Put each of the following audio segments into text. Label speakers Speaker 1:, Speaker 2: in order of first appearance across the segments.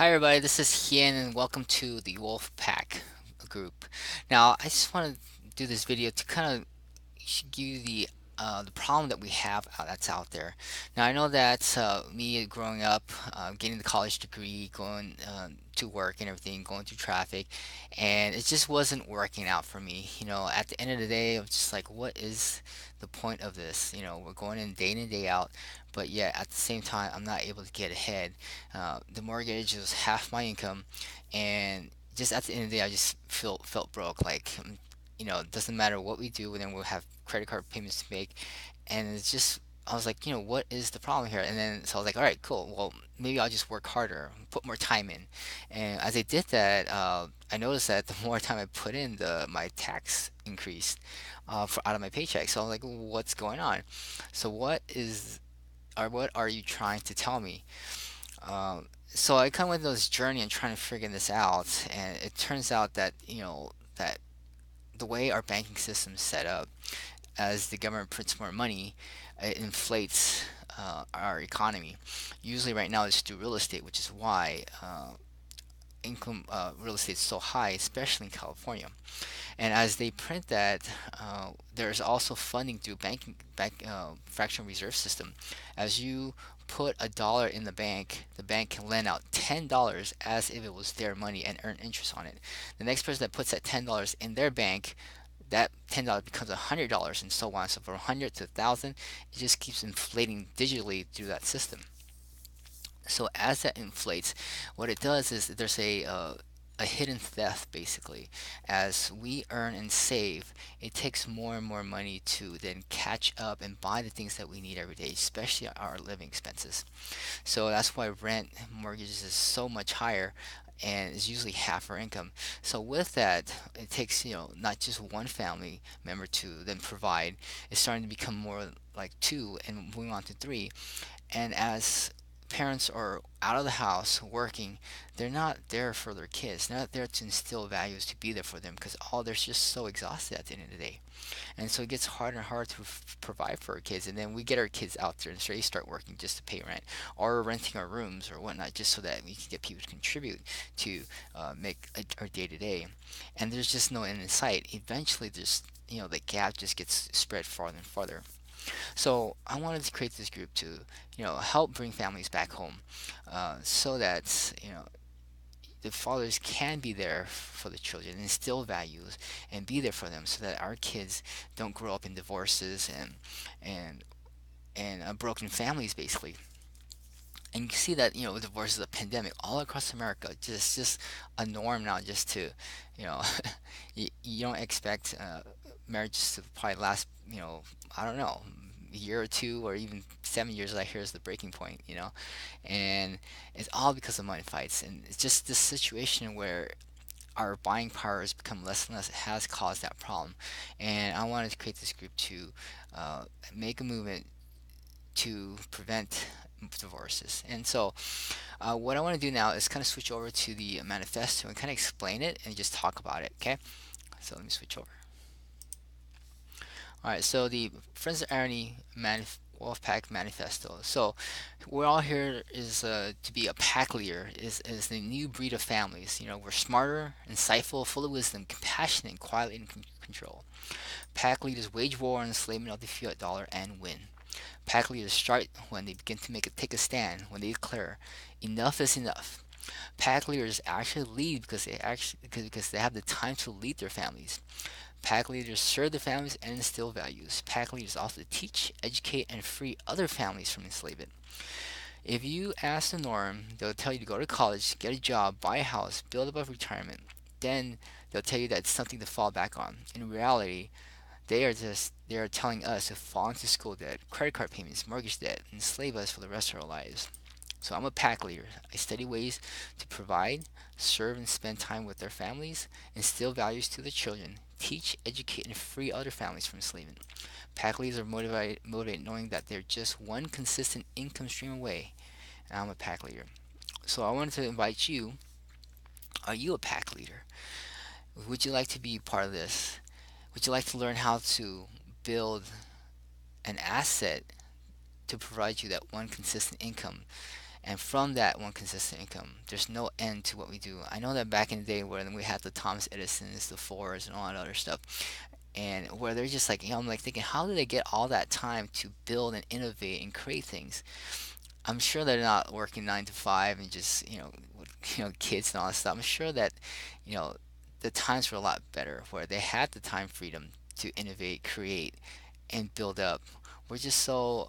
Speaker 1: Hi everybody, this is Hien and welcome to the Wolf Pack group. Now, I just want to do this video to kind of give you the problem that we have that's out there. Now, I know that me growing up, getting the college degree, going to work and everything, going through traffic, and it just wasn't working out for me. At the end of the day, I was just like, what is the point of this? We're going in day out, but yet at the same time, I'm not able to get ahead. The mortgage was half my income, and just at the end of the day, I just felt broke. Like, it doesn't matter what we do, and then we'll have credit card payments to make, and it's just I was like, what is the problem here? And then so I was like, all right, cool. Well, maybe I'll just work harder, put more time in. And as I did that, I noticed that the more time I put in, the my tax increased out of my paycheck. So I was like, what's going on? So what are you trying to tell me? So I kind of went on this journey and trying to figure this out, and it turns out that that the way our banking system is set up, as the government prints more money, it inflates our economy. Usually, right now, it's through real estate, which is why income real estate is so high, especially in California. And as they print that, there's also funding through fractional reserve system. As you put $1 in the bank can lend out $10 as if it was their money and earn interest on it. The next person that puts that $10 in their bank, that $10 becomes $100 and so on. So from 100 to 1,000, it just keeps inflating digitally through that system. So as that inflates, what it does is there's a hidden theft basically. As we earn and save, it takes more and more money to then catch up and buy the things that we need every day, especially our living expenses. So that's why rent mortgages is so much higher and is usually half our income. So with that, it takes, not just one family member to then provide. It's starting to become more like two and moving on to three. And as parents are out of the house working, they're not there for their kids. They're not there to instill values, to be there for them, because all they're just so exhausted at the end of the day. And so it gets harder and harder to provide for our kids. And then we get our kids out there and they start working just to pay rent or renting our rooms or whatnot, just so that we can get people to contribute to make our day to day. And there's just no end in sight. Eventually, there's the gap just gets spread farther and farther. So I wanted to create this group to, help bring families back home, so that the fathers can be there for the children, instill values, and be there for them, so that our kids don't grow up in divorces and broken families, basically. And you see that divorce is a pandemic all across America, just a norm now. Just to, you know, you don't expect marriages to probably last, I don't know, a year or two or even 7 years. I hear is the breaking point, and it's all because of money fights. And it's just this situation where our buying power has become less and less. It has caused that problem, and I wanted to create this group to make a movement to prevent divorces. And so, what I want to do now is kind of switch over to the manifesto and kind of explain it and just talk about it. Okay, so let me switch over. All right, so the Friends of Irony Wolfpack Manifesto. So we're all here is to be a pack leader, is the new breed of families. We're smarter, insightful, full of wisdom, compassionate, and quietly in control. Pack leaders wage war on enslavement of the fiat dollar and win. Pack leaders strike when they begin to take a stand, when they declare enough is enough. Pack leaders actually lead because they have the time to lead their families. Pack leaders serve their families and instill values. Pack leaders also teach, educate, and free other families from enslavement. If you ask the norm, they'll tell you to go to college, get a job, buy a house, build up a retirement. Then they'll tell you that it's something to fall back on. In reality, they are telling us to fall into school debt, credit card payments, mortgage debt, and enslave us for the rest of our lives. So I'm a pack leader. I study ways to provide, serve, and spend time with their families, instill values to their children, teach, educate, and free other families from enslavement. Pack leaders are motivated knowing that they're just one consistent income stream away, and I'm a pack leader. So I wanted to invite you. Are you a pack leader? Would you like to be part of this? Would you like to learn how to build an asset to provide you that one consistent income? And from that one consistent income, there's no end to what we do. I know that back in the day when we had the Thomas Edisons, the Fords, and all that other stuff, and where they're just like, I'm like thinking, how did they get all that time to build and innovate and create things? I'm sure they're not working 9 to 5 and just, with, kids and all that stuff. I'm sure that, you know, the times were a lot better where they had the time freedom to innovate, create, and build up. We're just so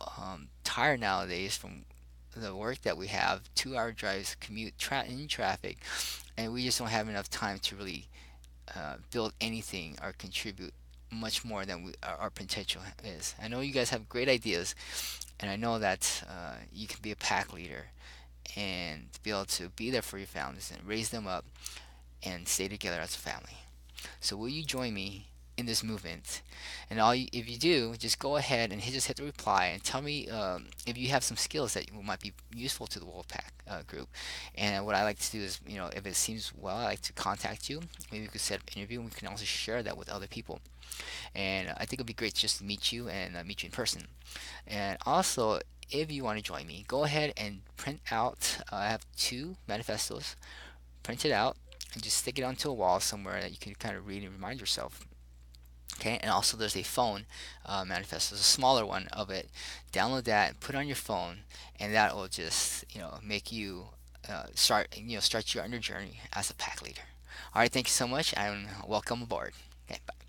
Speaker 1: tired nowadays from the work that we have, 2 hour drives, commute, in traffic, and we just don't have enough time to really build anything or contribute much more than our potential is. I know you guys have great ideas, and I know that you can be a pack leader and be able to be there for your families and raise them up and stay together as a family. So will you join me in this movement? And if you do, just go ahead and just hit the reply and tell me if you have some skills that might be useful to the Wolfpack group. And what I like to do is, if it seems well, I like to contact you. Maybe we could set up an interview, and we can also share that with other people. And I think it'd be great just to meet you and meet you in person. And also, if you want to join me, go ahead and print out. I have 2 manifestos. Print it out and just stick it onto a wall somewhere that you can kind of read and remind yourself. Okay, and also there's a phone manifesto, there's a smaller one of it. Download that, put it on your phone, and that will just make you start your journey as a pack leader. All right, thank you so much, and welcome aboard. Okay, bye.